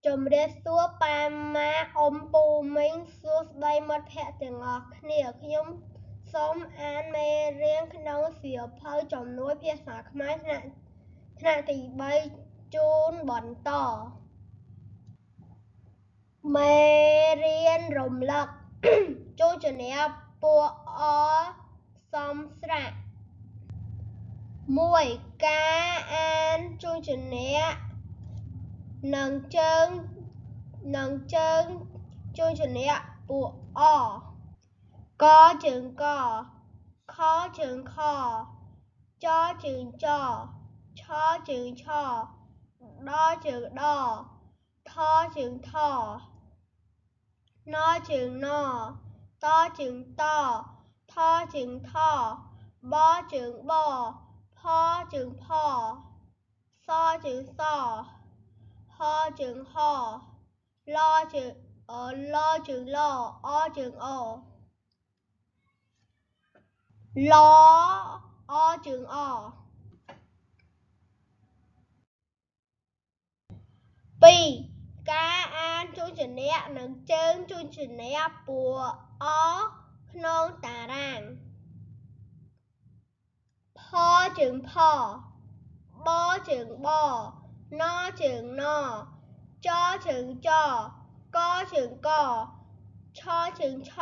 ជំរាបសួរប៉ាម៉ាអ៊ំពូមីងសួស្តីមិត្តភក្តិទាំងអស់គ្នាខ្ញុំសូមអានមេរៀនក្នុងសៀវភៅជំនួយភាសាខ្មែរថ្នាក់ទី3ជូនបន្តមេរៀនរំលឹកចូលជំនាញពួកអសំស្រាក់1ការអានចូលជំនាញនិងជើងជួយជំនាញពួកអកជើងកខជើងខចជើងចឆជើងឆដជើងដថជើងថណជើងណតជើងតថជើងថបជើងបផជើងផសជើងសហជើងហលជើងលជើងលអជើងអលអជើងអ2ការអានជួយជំនាញនិងជើងជួយជំនាញពួកអក្នុងតារាងផជើងផបជើងបណជើងណចជើងចកជើងកឆជើងឆ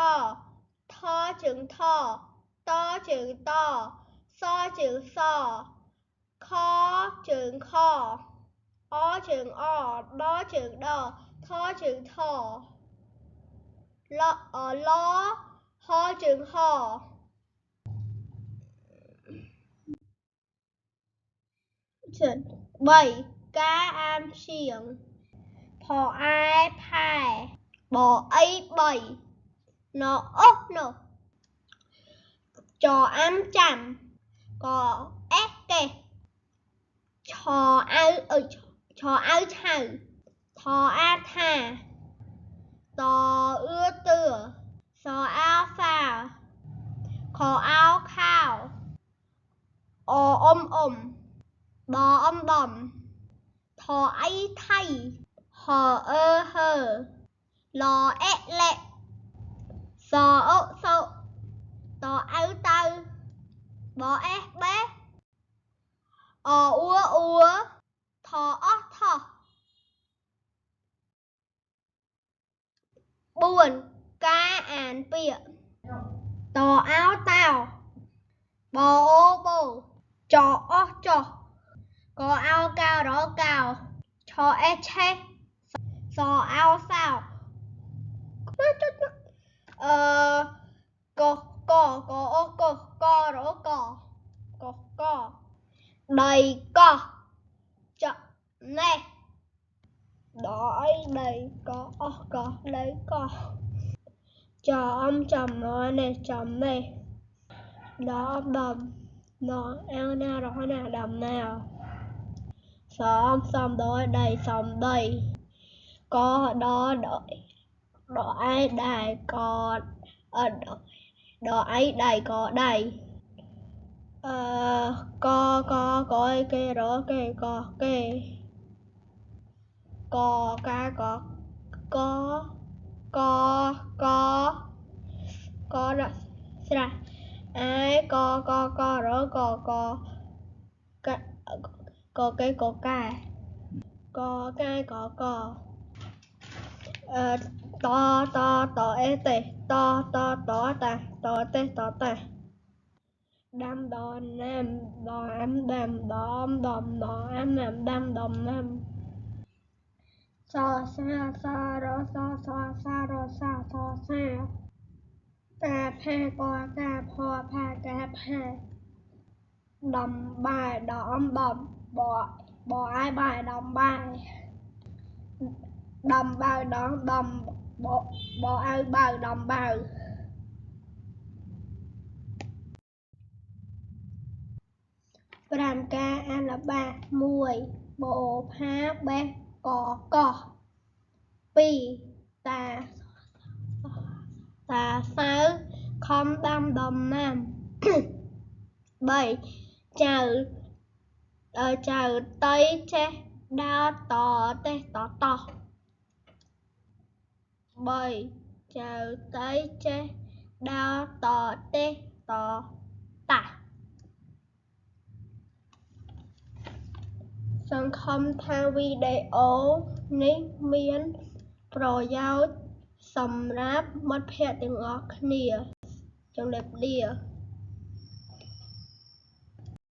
ថជើងថតជើងតសជើងសខជើងខអជើងអដជើងដថជើងថលហជើងហ3ការអានព្យាង្គផអែផែបអីបីណអូសនោះចអាំចាំកអេសកេសឆអៅឆៅថអាថាតអឿទឿសអោសាខអោខោអអ៊ំបអំបំថអីថៃហអឺហើលអេលេសអុសុតអៅតៅបអេសបេអអួអួថអស់ថោះ4ការអានពាក្យតអោតោបអូបូចអស់ចោះកអោកោរកោឆអេឆេសអោសោកកអូកករកដីកោះចណេះដអីដីកអស់កដីកោះចអំចំណនេះចំនេះដអំដំណអៅណារហណាដំណៅសំសំដោយដីសំដីកដដឯដែរកដឯដៃកដៃកអីគេរគេកគេកកាកកដាក់ស្រះអែករកគេកកាកកាយកតអេទេតតាតទេតតាដាំដណាំដអាំដាំដអំដំដអាំណាំដាំដំណាំសសារសារសារសាសសាកាផាកកាផផាកាផាដំបាយដអំបំបអាយបាយដំបាយដំបៅដងដំបអៅបៅដំបៅ5ការអានលបា1បោផាបេះកកោះ2តាសៅខំដាំដំណាំ3ចៅតៃចេះដើរតទេតតោះ 3 ចៅតៃចេះដើរតទេសតតាស់សង្ឃឹមថាវីដេអូនេះមានប្រយោជន៍សម្រាប់មិត្តភក្តិទាំងអស់គ្នាជម្រាបលា